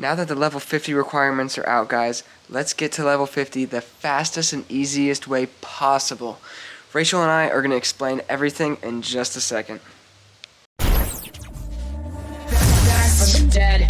Now that the level 50 requirements are out, guys, let's get to level 50 the fastest and easiest way possible. Rachel and I are going to explain everything in just a second. Back from the dead.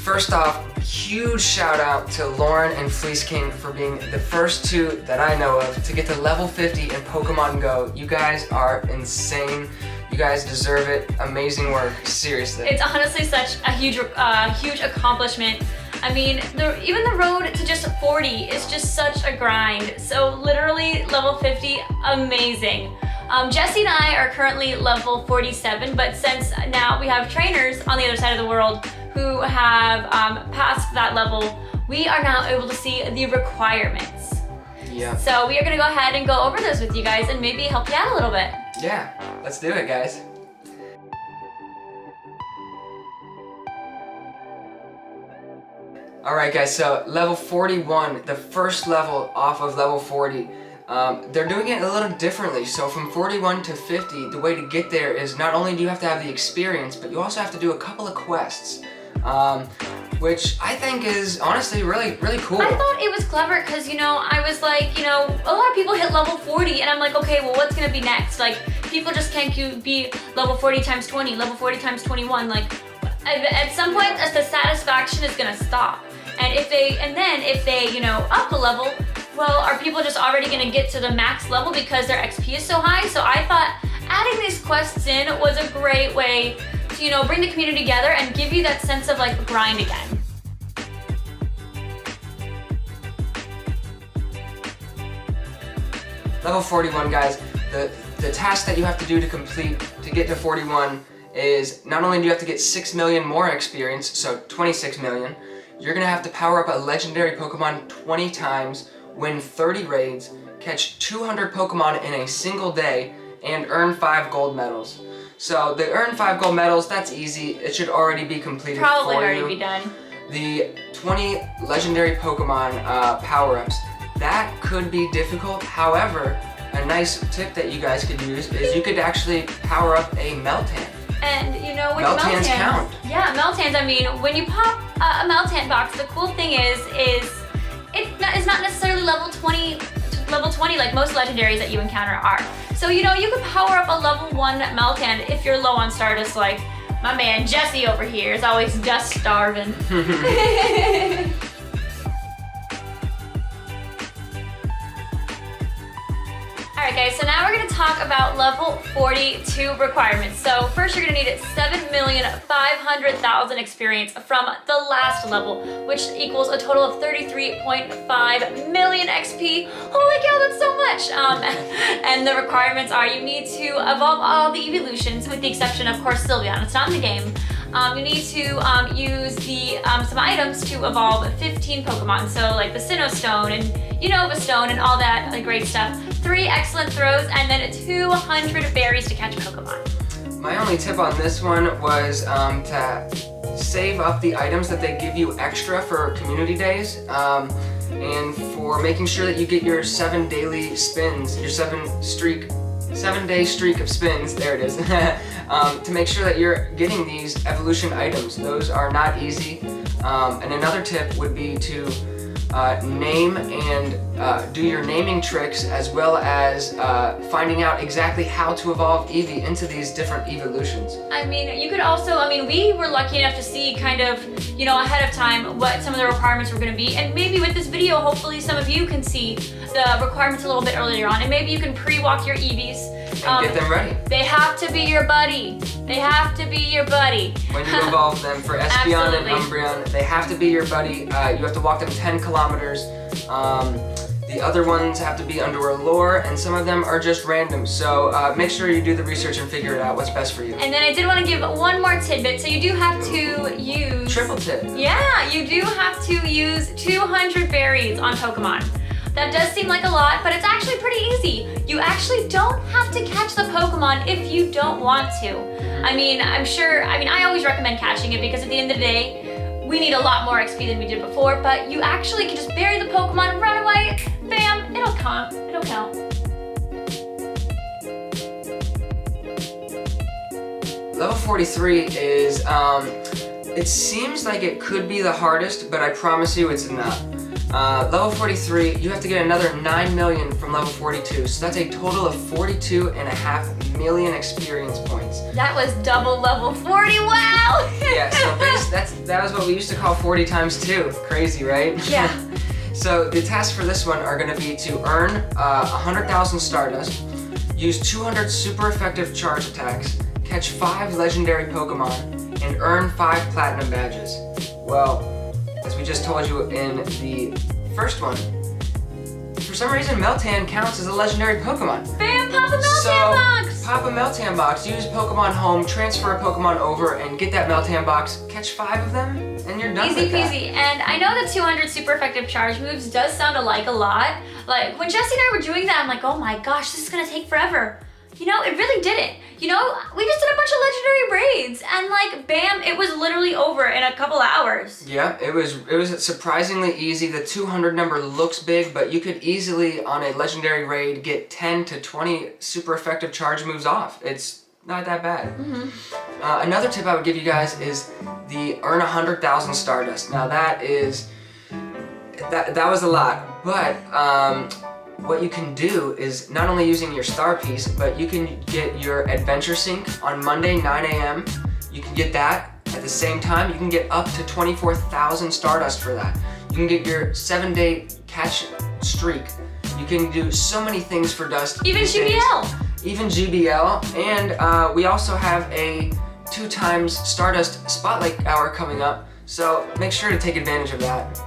First off, huge shout out to Lauren and Fleece King for being the first two that I know of to get to level 50 in Pokemon Go. You guys are insane. You guys deserve it. Amazing work, seriously. It's honestly such a huge accomplishment. I mean, even the road to just 40 is just such a grind. So literally level 50, amazing. Jesse and I are currently level 47, but since now we have trainers on the other side of the world who have passed that level, we are now able to see the requirements. Yeah. So we are gonna go ahead and go over those with you guys and maybe help you out a little bit. Yeah, let's do it, guys. Alright guys, so level 41, the first level off of level 40, they're doing it a little differently. So from 41 to 50, the way to get there is not only do you have to have the experience, but you also have to do a couple of quests, which I think is honestly really cool. I thought it was clever because, I was like, a lot of people hit level 40 and I'm like, okay, well, what's gonna be next? Like, people just can't be level 40 times 20, level 40 times 21. Like, at some point, the satisfaction is gonna stop. And if they up the level, well, are people just already gonna get to the max level because their XP is so high? So I thought adding these quests in was a great way to, bring the community together and give you that sense of like grind again. Level 41, guys, the task that you have to do to complete to get to 41 is not only do you have to get 6 million more experience, so 26 million, you're gonna have to power up a legendary Pokemon 20 times, win 30 raids, catch 200 Pokemon in a single day, and earn 5 gold medals. So the earn 5 gold medals, that's easy. It should already be completed Probably for already you. be done. The 20 legendary Pokemon power-ups, that could be difficult. However, a nice tip that you guys could use is you could actually power up a Meltan. And with Meltans count. Yeah, Meltans, I mean, when you pop a Meltan box, the cool thing is it's not necessarily level 20 like most legendaries that you encounter are. So, you could power up a level 1 Meltan if you're low on Stardust, like my man Jesse over here is always dust starving. Alright guys, so now we're going to talk about level 42 requirements. So first you're going to need 7,500,000 experience from the last level, which equals a total of 33.5 million XP. Holy cow, that's so much! And the requirements are you need to evolve all the evolutions, with the exception of course Sylveon, it's not in the game. You need to use some items to evolve 15 Pokemon, so like the Sinnoh Stone and Unova Stone and all that great stuff. 3 excellent throws, and then 200 berries to catch Pokemon. My only tip on this one was to save up the items that they give you extra for community days, and for making sure that you get your 7 daily spins, your 7-day streak of spins, there it is, to make sure that you're getting these evolution items. Those are not easy. And another tip would be to name and do your naming tricks, as well as finding out exactly how to evolve Eevee into these different evolutions. I mean, you could also, we were lucky enough to see kind of, ahead of time what some of the requirements were going to be, and maybe with this video, hopefully some of you can see the requirements a little bit earlier on, and maybe you can pre-walk your Eevees. And get them ready. They have to be your buddy. They have to be your buddy. When you evolve them for Espeon and Umbreon, they have to be your buddy. You have to walk them 10 kilometers. The The other ones have to be under a lore, and some of them are just random. So make sure you do the research and figure it out what's best for you. And then I did want to give one more tidbit. So you do have to use... Triple tip. Yeah, you do have to use 200 berries on Pokemon. That does seem like a lot, but it's actually pretty easy. You actually don't have to catch the Pokemon if you don't want to. I mean, I always recommend catching it because at the end of the day, we need a lot more XP than we did before, but you actually can just bury the Pokemon, run away, bam, it'll count. It'll count. Level 43 is, it seems like it could be the hardest, but I promise you it's not. Level 43, you have to get another 9 million from level 42, so that's a total of 42.5 million experience points. That was double level 40, wow! Yeah, so that was what we used to call 40 times 2. Crazy, right? Yeah. So the tasks for this one are going to be to earn 100,000 Stardust, use 200 super effective charge attacks, catch 5 legendary Pokemon, and earn 5 platinum badges. Well, as we just told you in the first one, for some reason Meltan counts as a legendary Pokemon. Bam, pop a Meltan box! Pop a Meltan box, use Pokemon Home, transfer a Pokemon over, and get that Meltan box, catch 5 of them, and you're done Easy with that. peasy. And I know that 200 super effective charge moves does sound alike a lot. Like, when Jesse and I were doing that, I'm like, oh my gosh, this is gonna take forever. You know, it really didn't. You know, we just did a bunch of legendary raids, and like, bam, it was literally over in a couple hours. Yeah, it was surprisingly easy. The 200 number looks big, but you could easily, on a legendary raid, get 10 to 20 super effective charge moves off. It's not that bad. Another tip I would give you guys is the earn 100,000 Stardust. Now that was a lot, but what you can do is not only using your star piece, but you can get your adventure sync on Monday 9 a.m. You can get that at the same time. You can get up to 24,000 Stardust for that. You can get your 7-day catch streak. You can do so many things for Dust. Even GBL. Even GBL, and we also have a 2 times Stardust Spotlight Hour coming up, so make sure to take advantage of that.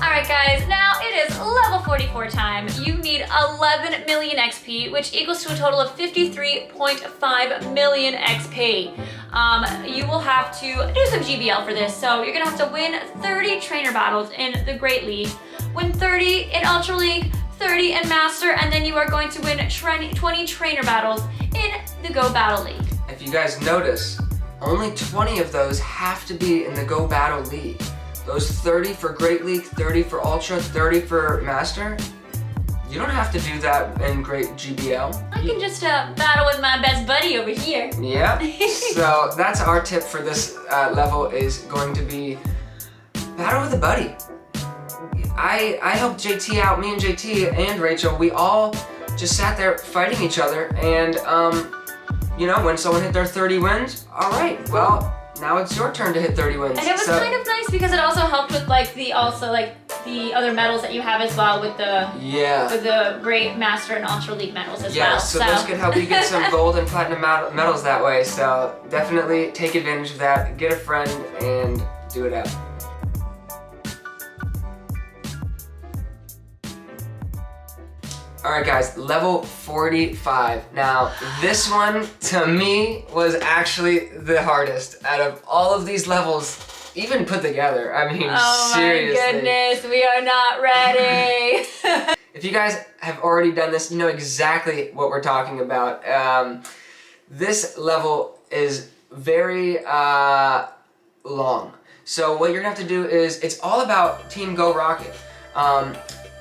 Alright guys, now it is level 44 time. You need 11 million XP, which equals to a total of 53.5 million XP. You will have to do some GBL for this, so you're gonna have to win 30 trainer battles in the Great League, win 30 in Ultra League, 30 in Master, and then you are going to win 20 trainer battles in the Go Battle League. If you guys notice, only 20 of those have to be in the Go Battle League. Those 30 for Great League, 30 for Ultra, 30 for Master, you don't have to do that in Great GBL. I can just battle with my best buddy over here. Yeah, so that's our tip for this level is going to be battle with a buddy. I helped JT out, me and JT and Rachel, we all just sat there fighting each other, and you know, when someone hit their 30 wins, all right, well, now it's your turn to hit 30 wins. And it was kind of nice because it also helped with like the other medals that you have as well with the Great Master and Ultra League medals as well. Yeah, so those could help you get some gold and platinum medals that way. So definitely take advantage of that, get a friend, and do it out. Alright guys, level 45. Now, this one, to me, was actually the hardest out of all of these levels, even put together. I mean, seriously. Oh my goodness, we are not ready. If you guys have already done this, you know exactly what we're talking about. This level is very long. So what you're gonna have to do is, it's all about Team Go Rocket.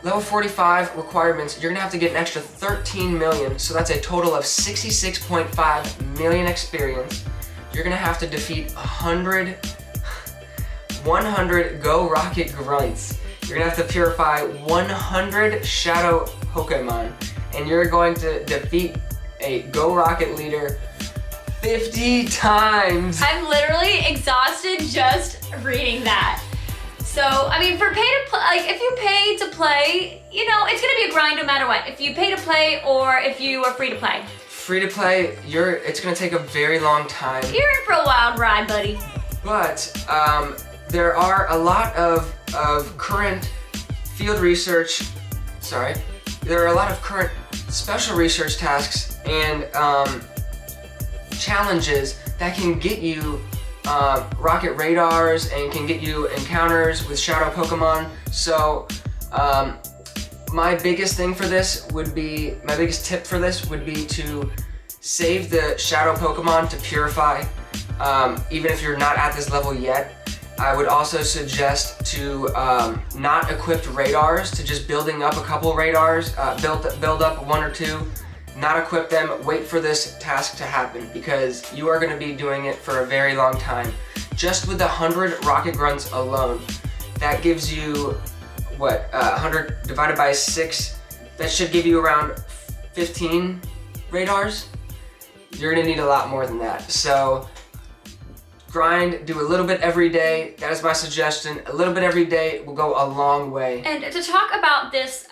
Level 45 requirements, you're gonna have to get an extra 13 million, so that's a total of 66.5 million experience. You're gonna have to defeat 100 Go Rocket Grunts. You're gonna have to purify 100 Shadow Pokemon, and you're going to defeat a Go Rocket leader 50 times. I'm literally exhausted just reading that. So, I mean, for pay to play, like if you pay to play, you know, it's gonna be a grind no matter what. If you pay to play or if you are free to play. Free to play, it's gonna take a very long time. You're in for a wild ride, buddy. But there are a lot of current field research, there are a lot of current special research tasks and challenges that can get you rocket radars and can get you encounters with shadow Pokemon. So my biggest tip for this would be to save the shadow Pokemon to purify, even if you're not at this level yet. I would also suggest to not equip radars, to just building up a couple radars, build up one or two, not equip them, wait for this task to happen, because you are going to be doing it for a very long time. Just with the 100 rocket grunts alone, that gives you, 100 divided by 6, that should give you around 15 radars. You're going to need a lot more than that. So grind, do a little bit every day. That is my suggestion. A little bit every day will go a long way. And to talk about this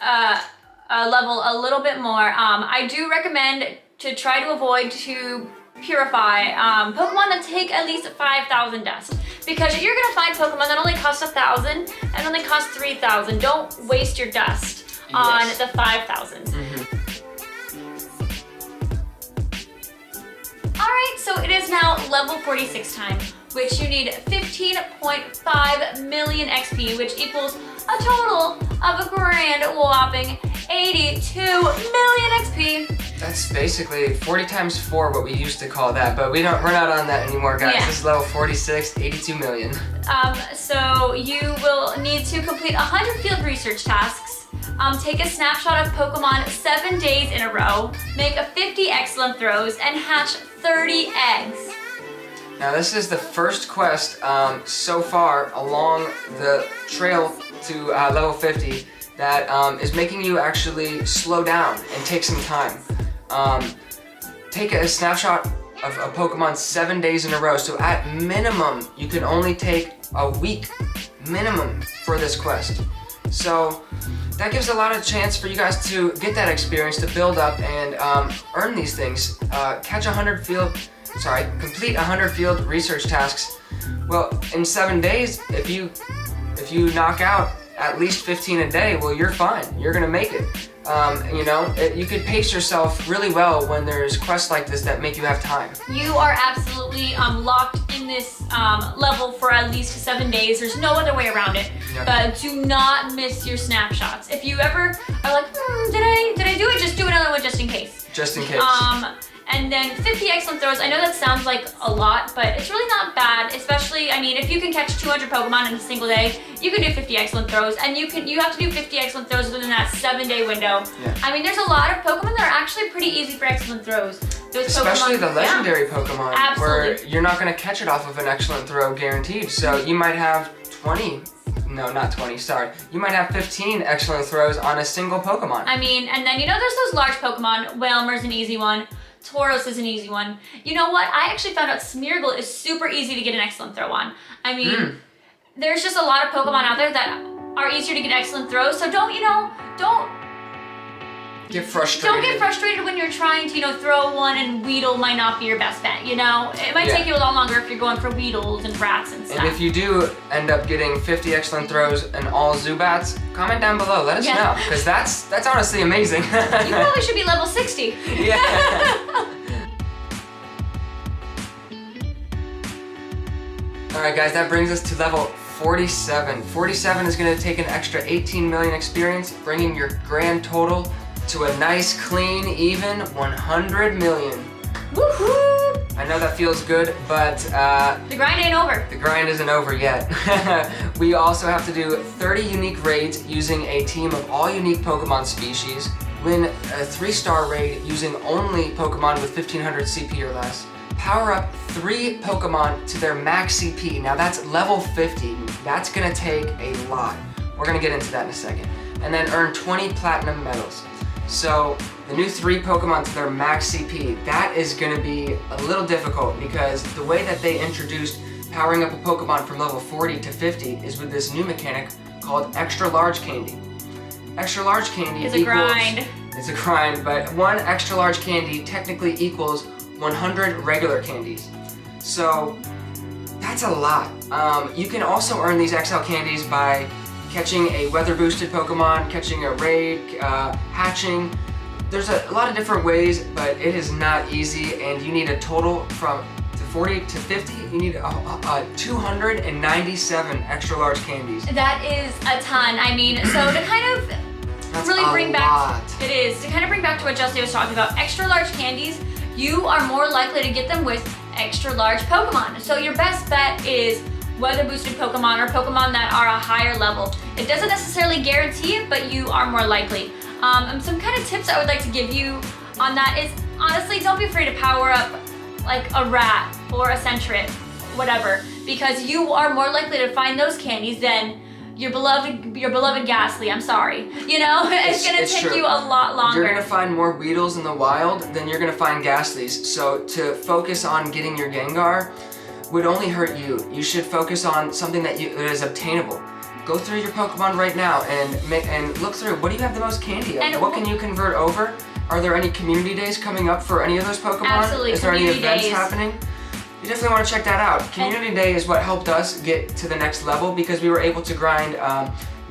level a little bit more, I do recommend to try to avoid to purify Pokemon that take at least 5,000 dust. Because you're gonna find Pokemon that only cost 1,000 and only cost 3,000. Don't waste your dust on the 5,000. Alright, so it is now level 46 time, which you need 15.5 million XP, which equals a total of a grand whopping 82 million XP. That's basically 40 times 4, what we used to call that, but we're not on that anymore, guys. Yeah. This is level 46, 82 million. So you will need to complete 100 field research tasks, take a snapshot of Pokemon 7 days in a row, make 50 excellent throws, and hatch 30 eggs. Now this is the first quest so far along the trail to level 50 that is making you actually slow down and take some time. Take a snapshot of a Pokemon 7 days in a row, so at minimum you can only take a week minimum for this quest. So that gives a lot of chance for you guys to get that experience, to build up and earn these things. Complete 100 field research tasks. Well, in 7 days, if you knock out at least 15 a day, well, you're fine. You're gonna make it. You could pace yourself really well when there's quests like this that make you have time. You are absolutely locked in this level for at least 7 days. There's no other way around it. Yep. But do not miss your snapshots. If you ever are like, did I do it? Just do another one just in case. Just in case. And then 50 excellent throws. I know that sounds like a lot, but it's really not bad. Especially, I mean, if you can catch 200 Pokemon in a single day, you can do 50 excellent throws, and you have to do 50 excellent throws within that 7-day window. Yeah. I mean, there's a lot of Pokemon that are actually pretty easy for excellent throws. Those Especially Pokemon, the legendary Pokemon, Absolutely. where you're not going to catch it off of an excellent throw guaranteed. So you might have 20. No, not 20, sorry. You might have 15 excellent throws on a single Pokemon. I mean, and then there's those large Pokemon. Wailmer's an easy one. Tauros is an easy one. You know what? I actually found out Smeargle is super easy to get an excellent throw on. I mean, there's just a lot of Pokemon out there that are easier to get excellent throws, so don't get frustrated. Don't get frustrated when you're trying to, throw one and Weedle might not be your best bet, It might take you a lot longer if you're going for Weedles and Rats and stuff. And if you do end up getting 50 excellent throws and all Zubats, comment down below, let us know, because that's honestly amazing. You probably should be level 60. Yeah. Alright guys, that brings us to level 47. 47 is going to take an extra 18 million experience, bringing your grand total to a nice, clean, even 100 million. Woohoo! I know that feels good, but the grind ain't over. The grind isn't over yet. We also have to do 30 unique raids using a team of all unique Pokemon species, win a 3-star raid using only Pokemon with 1500 CP or less, power up 3 Pokemon to their max CP. Now that's level 50. That's gonna take a lot. We're gonna get into that in a second. And then earn 20 platinum medals. So the new 3 Pokemon to their max CP, that is gonna be a little difficult because the way that they introduced powering up a Pokemon from level 40 to 50 is with this new mechanic called extra large candy. Extra large candy It's a grind. It's a grind, but 1 extra large candy technically equals 100 regular candies. So That's a lot. You can also earn these XL candies by catching a weather boosted Pokemon, catching a raid, hatching. There's a lot of different ways, but it is not easy, and you need a total from 40 to 50, you need 297 extra large candies. That is a ton. I mean, so to kind of That's really bring a back, lot. it is, to kind of bring back to what Jesse was talking about, extra large candies, you are more likely to get them with extra large Pokemon. So your best bet is weather boosted Pokemon or Pokemon that are a higher level. It doesn't necessarily guarantee it, but you are more likely. And some kind of tips I would like to give you on that is, honestly, don't be afraid to power up like a rat or a Sentret, whatever, because you are more likely to find those candies than your beloved Ghastly. I'm sorry. You know, it's gonna take true. you a lot longer. You're gonna find more Weedles in the wild than you're gonna find Ghastlies. So to focus on getting your Gengar would only hurt you. You should focus on something that is obtainable. Go through your Pokemon right now and look through, what do you have the most candy of? And what can you convert over? Are there any community days coming up for any of those Pokemon? Absolutely, Is there any community events days. happening? You definitely want to check that out. Community Day is what helped us get to the next level because we were able to grind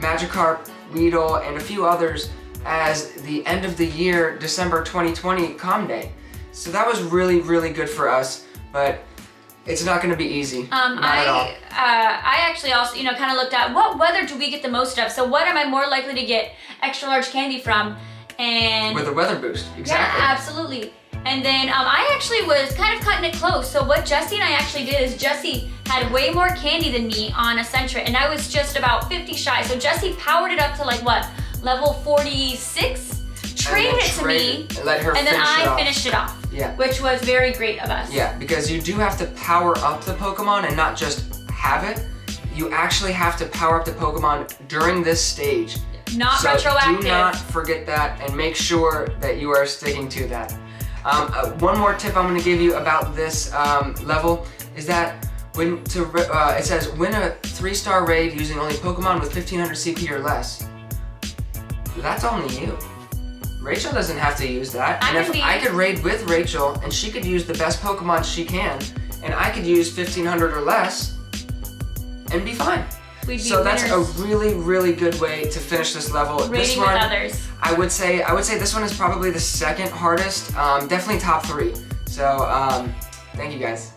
Magikarp, Weedle, and a few others as the end of the year, December 2020 Com Day. So that was really, really good for us, but it's not going to be easy. Not at all. I actually also, you know, kind of looked at what weather do we get the most of? So what am I more likely to get extra large candy from? And With a weather boost, exactly. yeah, absolutely. And then I actually was kind of cutting it close. So what Jesse and I actually did is Jesse had way more candy than me on a Sentret, and I was just about 50 shy. So Jesse powered it up to like what, level 46? Traded it to me, Let her and then finish it I off. finished it off. Yeah. Which was very great of us. Yeah, because you do have to power up the Pokemon and not just have it. You actually have to power up the Pokemon during this stage. Not So retroactive. do not forget that and make sure that you are sticking to that. One more tip I'm going to give you about this level is that it says win a 3-star raid using only Pokemon with 1500 CP or less. That's only you. Rachel doesn't have to use that. And if I could raid with Rachel and she could use the best Pokemon she can, and I could use 1500 or less and be fine. We'd be So that's a winners. really, really good way to finish this level. Raiding This with one, others. I would say this one is probably the second hardest. Definitely top 3. So thank you guys.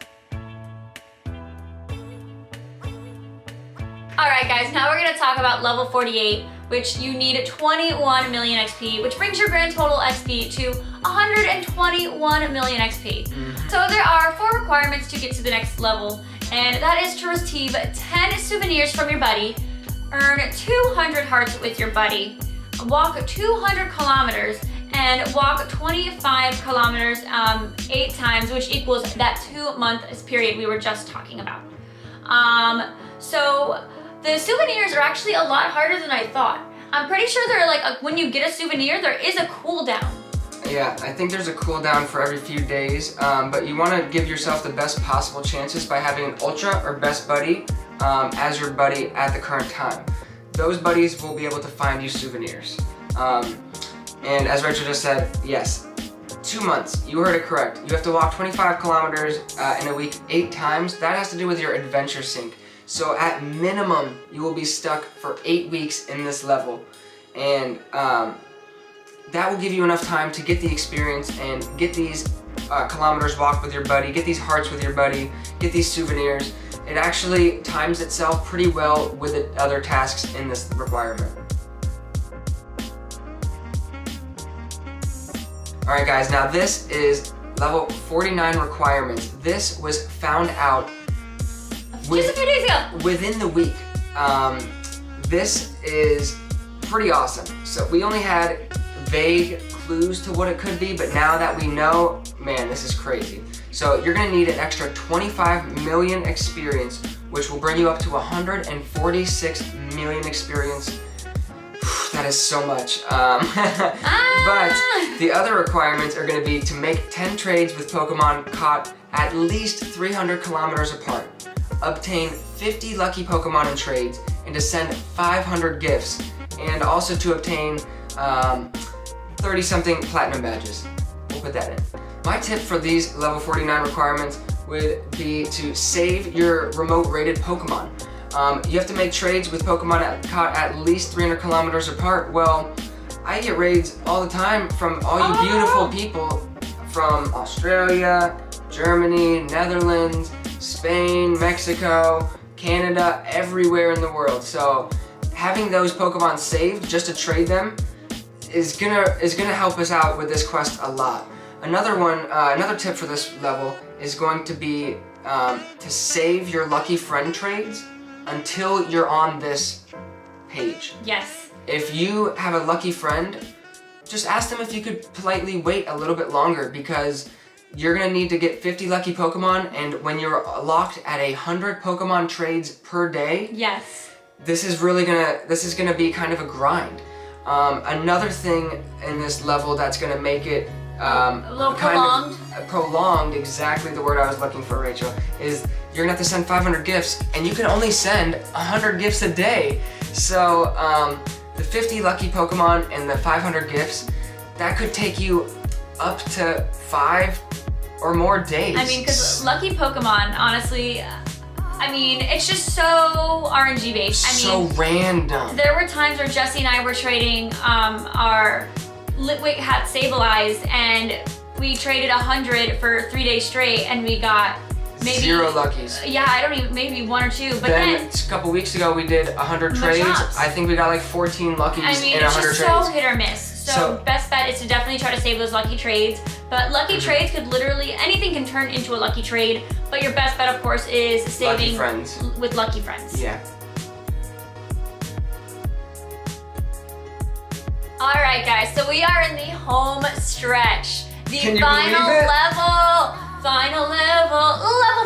All right, guys, now we're gonna talk about level 48, which you need 21 million XP, which brings your grand total XP to 121 million XP. So there are 4 requirements to get to the next level, and that is to receive 10 souvenirs from your buddy, earn 200 hearts with your buddy, walk 200 kilometers, and walk 25 kilometers 8 times, which equals that 2-month period we were just talking about. So the souvenirs are actually a lot harder than I thought. I'm pretty sure they're like, when you get a souvenir, there is a cooldown. Yeah, I think there's a cooldown for every few days, but you want to give yourself the best possible chances by having an Ultra or Best Buddy as your buddy at the current time. Those buddies will be able to find you souvenirs. And as Rachel just said, yes, 2 months, you heard it correct. You have to walk 25 kilometers in a week 8 times. That has to do with your adventure sync. So at minimum, you will be stuck for 8 weeks in this level. And that will give you enough time to get the experience and get these kilometers walked with your buddy, get these hearts with your buddy, get these souvenirs. It actually times itself pretty well with the other tasks in this requirement. Alright guys, now this is level 49 requirements. This was found out Just a few days ago. within the week. This is pretty awesome. So we only had vague clues to what it could be, but now that we know, man, this is crazy. So you're gonna need an extra 25 million experience, which will bring you up to 146 million experience. That is so much. But the other requirements are gonna be to make 10 trades with Pokemon caught at least 300 kilometers apart, obtain 50 lucky Pokemon in trades, and to send 500 gifts, and also to obtain 30-something platinum badges. We'll put that in. My tip for these level 49 requirements would be to save your remote rated Pokemon. You have to make trades with Pokemon caught at least 300 kilometers apart. Well, I get raids all the time from all you beautiful people from Australia, Germany, Netherlands, Spain, Mexico, Canada, everywhere in the world. So having those Pokemon saved just to trade them is gonna help us out with this quest a lot. Another tip for this level is going to be to save your lucky friend trades until you're on this page. Yes. If you have a lucky friend, just ask them if you could politely wait a little bit longer, because you're gonna need to get 50 lucky Pokemon, and when you're locked at 100 Pokemon trades per day, yes, this is gonna be kind of a grind. Another thing in this level that's gonna make it a little prolonged, exactly the word I was looking for, Rachel, is you're gonna have to send 500 gifts, and you can only send 100 gifts a day. So the 50 lucky Pokemon and the 500 gifts, that could take you up to 5 or more days. I mean, because lucky Pokemon, honestly, I mean, it's just so RNG based. I mean, so random. There were times where Jesse and I were trading our Litwick hat Sableye, and we traded 100 for 3 days straight, and we got maybe 0 luckies. Yeah, I don't even, maybe 1 or 2. But then a couple weeks ago we did 100 trades. I think we got like 14 luckies in 100 it's trades. just so hit or miss. So best bet is to definitely try to save those lucky trades. But lucky trades could literally, anything can turn into a lucky trade. But your best bet, of course, is saving lucky friends. With lucky friends. Yeah. All right, guys. So we are in the home stretch. The Can you final believe it? level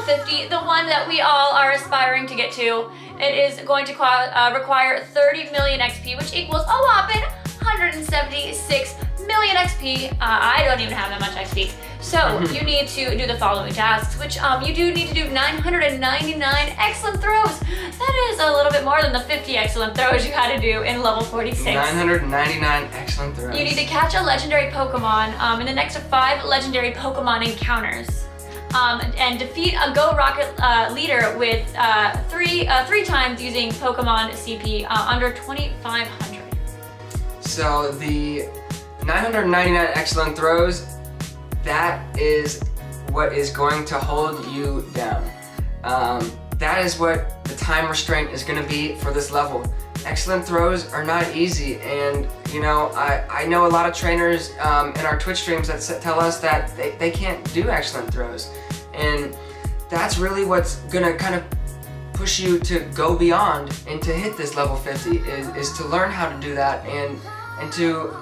50, the one that we all are aspiring to get to. It is going to require 30 million XP, which equals a whopping 176 million XP. I don't even have that much XP. So you need to do the following tasks, which you do need to do 999 excellent throws. That is a little bit more than the 50 excellent throws you had to do in level 46. 999 excellent throws. You need to catch a legendary Pokemon in the next 5 legendary Pokemon encounters. And defeat a Go Rocket leader with 3 times using Pokemon CP under 2,500. So the 999 excellent throws, that is what is going to hold you down. That is what the time restraint is going to be for this level. Excellent throws are not easy, and you know, I know a lot of trainers in our Twitch streams that tell us that they can't do excellent throws, and that's really what's gonna kind of push you to go beyond and to hit this level 50 is to learn how to do that and to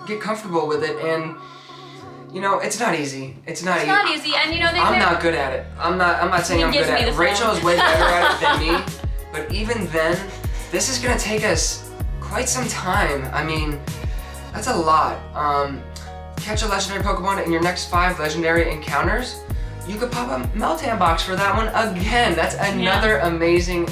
get comfortable with it. And you know, it's not easy. It's not easy, and you know, I'm not good at it. I'm not saying I'm good at it. Rachel is way better at it than me, but even then, this is gonna take us quite some time. I mean, that's a lot. Catch a legendary Pokemon in your next 5 legendary encounters. You could pop a Meltan box for that one again. That's another amazing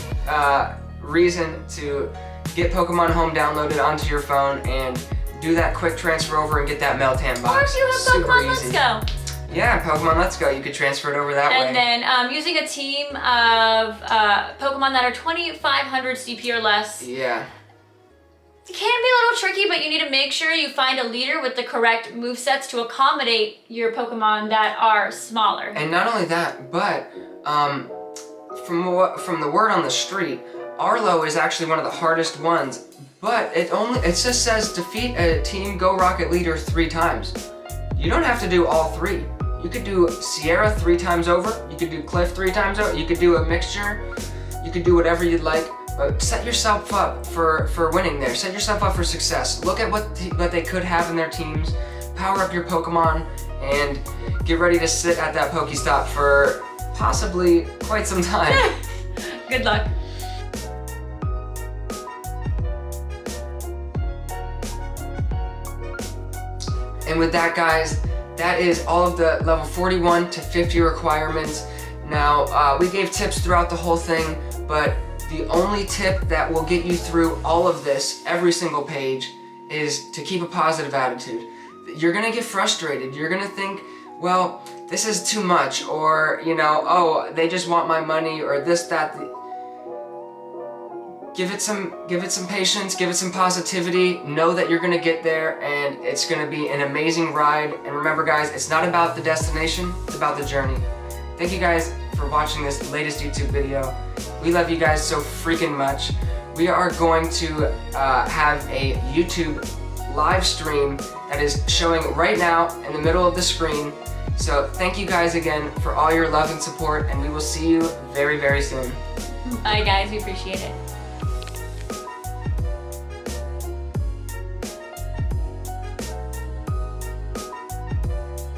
reason to get Pokemon Home downloaded onto your phone and do that quick transfer over and get that Meltan box. Or if you have Pokemon Let's Go. Yeah, Pokemon Let's Go. You could transfer it over that way. And then using a team of Pokemon that are 2,500 CP or less. Yeah. It can be a little tricky, but you need to make sure you find a leader with the correct movesets to accommodate your Pokemon that are smaller. And not only that, but from the word on the street, Arlo is actually one of the hardest ones. But it just says defeat a Team Go Rocket leader 3 times. You don't have to do all 3. You could do Sierra 3 times over. You could do Cliff 3 times over. You could do a mixture. You could do whatever you'd like. But set yourself up for winning there. Set yourself up for success. Look at what they could have in their teams. Power up your Pokemon and get ready to sit at that Pokestop for possibly quite some time. Good luck. And with that, guys, that is all of the level 41 to 50 requirements. Now, we gave tips throughout the whole thing, but the only tip that will get you through all of this, every single page, is to keep a positive attitude. You're gonna get frustrated. You're gonna think, well, this is too much, or you know, oh, they just want my money, or this, that. Give it some patience, give it some positivity. Know that you're gonna get there, and it's gonna be an amazing ride. And remember, guys, it's not about the destination, it's about the journey. Thank you guys for watching this latest YouTube video. We love you guys so freaking much. We are going to have a YouTube live stream that is showing right now in the middle of the screen. So thank you guys again for all your love and support, and we will see you very, very soon. Bye guys, we appreciate it.